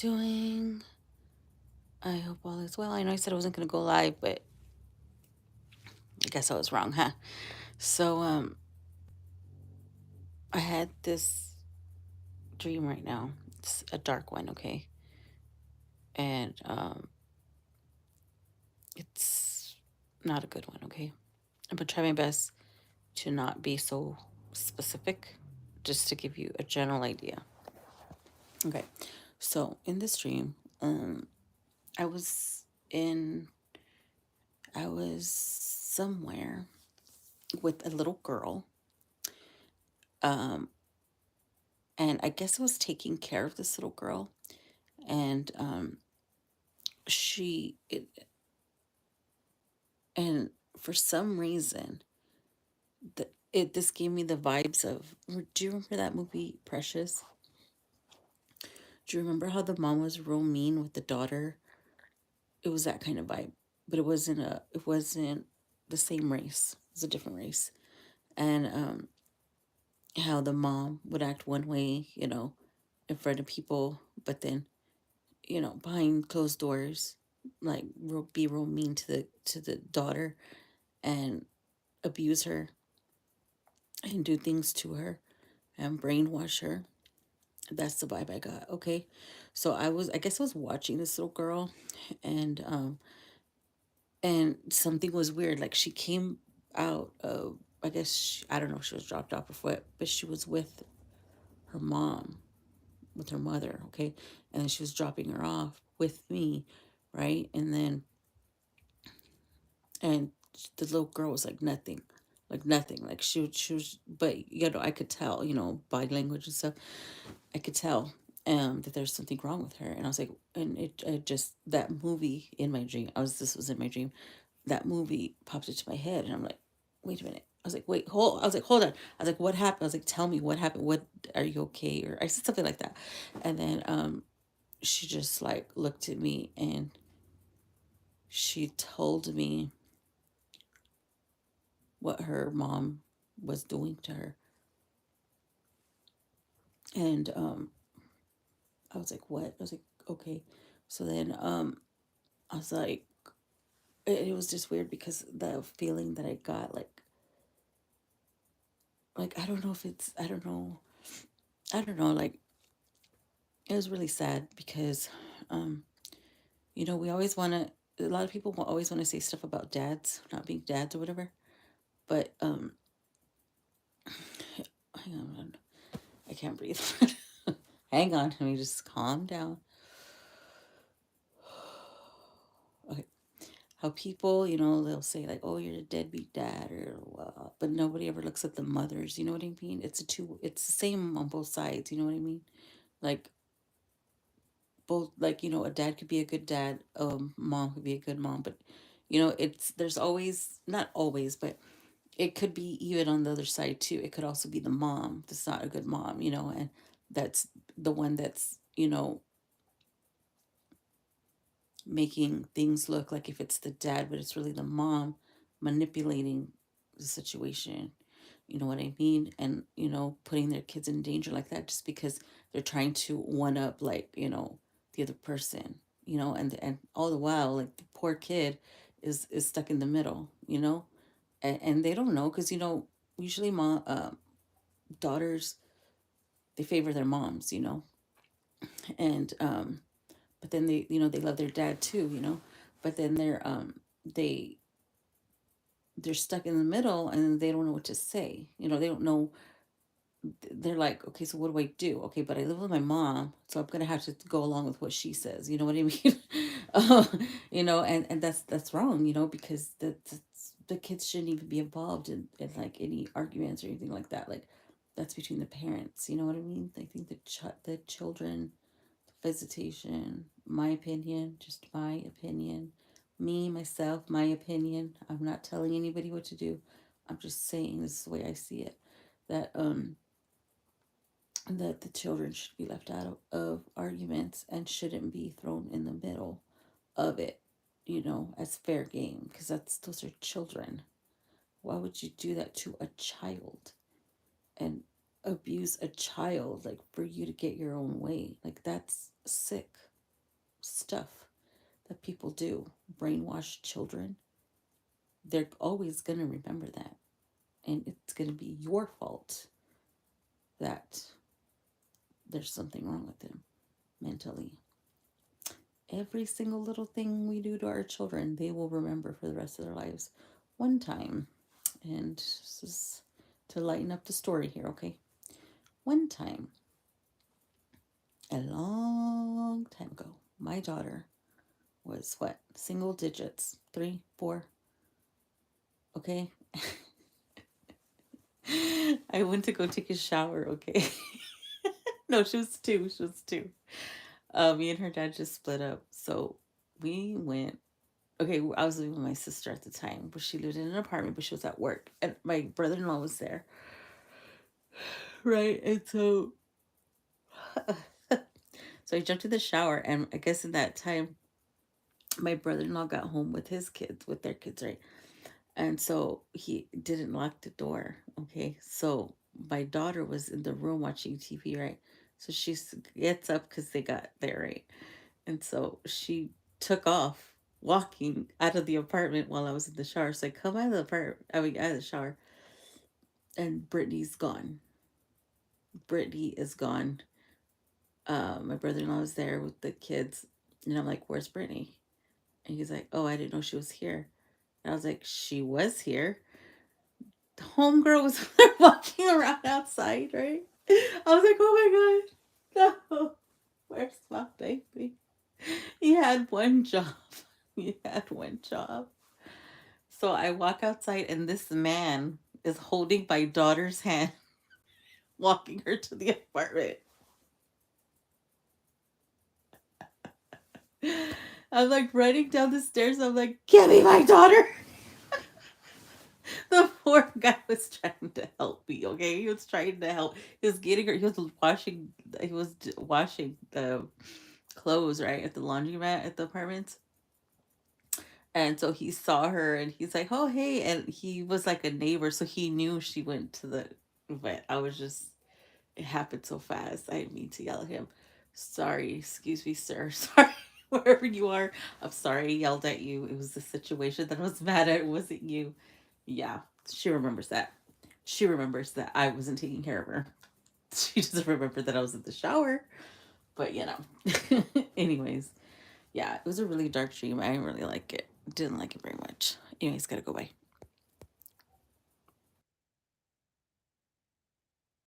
doing? I hope all is well. I know I said I wasn't going to go live, but I guess I was wrong, huh? So, I had this dream right now. It's a dark one, okay? And it's not a good one, okay? I'm going to try my best to not be so specific, just to give you a general idea. Okay. So, in this dream, I was in I was somewhere with a little girl. Um, and I guess I was taking care of this little girl. And she, it, and for some reason, this gave me the vibes of. Do you remember that movie Precious? Do you remember how the mom was real mean with the daughter? It was that kind of vibe, but it wasn't the same race. It was a different race, and how the mom would act one way, in front of people, but then behind closed doors, like be real mean to the daughter and abuse her and do things to her and brainwash her. That's the vibe I got. Okay, so I guess I was watching this little girl, and something was weird. Like she came out of, I guess I don't know if she was dropped off or what, but she was with her mom, with her mother. Okay, and then she was dropping her off with me, right, and the little girl was like nothing, like she was, but I could tell, body language and stuff. I could tell that there's something wrong with her, and I was like, and it just, that movie in my dream, this was in my dream, that movie popped into my head, and I'm like, wait a minute. I was like, wait, hold. I was like, hold on. I was like, what happened? I was like, tell me what happened. What, are you okay? Or I said something like that, and then she just like looked at me and she told me what her mom was doing to her. And I was like, what? I was like, okay. So then I was like, it was just weird because the feeling that I got, like I don't know if it's, I don't know, like it was really sad because um we always want to, a lot of people always want to say stuff about dads not being dads or whatever, but hang on, I can't breathe. Hang on, let me just calm down. Okay. How people, they'll say like, "Oh, you're a deadbeat dad," or but nobody ever looks at the mothers. You know what I mean? It's the same on both sides. You know what I mean? Like both, like a dad could be a good dad, mom could be a good mom, but there's always, not always, but it could be even on the other side too. It could also be the mom that's not a good mom, and that's the one that's making things look like if it's the dad, but it's really the mom manipulating the situation. You know what I mean? And, putting their kids in danger like that just because they're trying to one up, like, the other person, and all the while, like, the poor kid is stuck in the middle, and they don't know because, usually daughters, they favor their moms, and, but then they love their dad too, but then they they're stuck in the middle and they don't know what to say. They don't know. They're like, okay, so what do I do? Okay, but I live with my mom, so I'm gonna have to go along with what she says. You know what I mean? uh, and that's wrong. Because the kids shouldn't even be involved in like any arguments or anything like that. Like that's between the parents. You know what I mean? I think the children, visitation, my opinion, just my opinion, me, myself, my opinion. I'm not telling anybody what to do. I'm just saying this is the way I see it. That that the children should be left out of arguments and shouldn't be thrown in the middle of it, as fair game, because those are children. Why would you do that to a child and abuse a child, like for you to get your own way? Like that's sick. stuff that people do, brainwash children, they're always going to remember that. And it's going to be your fault that there's something wrong with them mentally. Every single little thing we do to our children, they will remember for the rest of their lives. One time, and this is to lighten up the story here, okay? One time, a long time ago, my daughter was what? Single digits, 3, 4, okay? I went to go take a shower, okay? No, she was 2. She was 2. Me and her dad just split up. So we went. Okay, I was living with my sister at the time, but she lived in an apartment, but she was at work. And my brother in law was there. Right. And so so I jumped in the shower, and I guess in that time my brother in law got home with his kids, with their kids, right? And so he didn't lock the door. Okay. So my daughter was in the room watching TV, right? So she gets up because they got there, right? And so she took off walking out of the apartment while I was in the shower. So I come out of the apartment, I mean, out of the shower, and Brittany's gone. Brittany is gone. My brother in law was there with the kids. And I'm like, where's Brittany? And he's like, oh, I didn't know she was here. And I was like, she was here. The homegirl was walking around outside, right? I was like, oh my God, no, where's my baby? He had one job. He had one job. So I walk outside, and this man is holding my daughter's hand, walking her to the apartment. I'm like running down the stairs. I'm like, give me my daughter. The poor guy was trying to help me. Okay, he was trying to help. He was getting her. He was washing. He was washing the clothes right at the laundromat at the apartments. And so he saw her, and he's like, oh, hey. And he was like a neighbor. So he knew she went to the, but I was just, it happened so fast. I didn't mean to yell at him. Sorry, excuse me, sir. Sorry, wherever you are. I'm sorry I yelled at you. It was the situation that I was mad at. It wasn't you. Yeah, she remembers that. She remembers that I wasn't taking care of her. She doesn't remember that I was in the shower. But, anyways, yeah, it was a really dark dream. I didn't really like it. Didn't like it very much. Anyways, gotta go. Bye.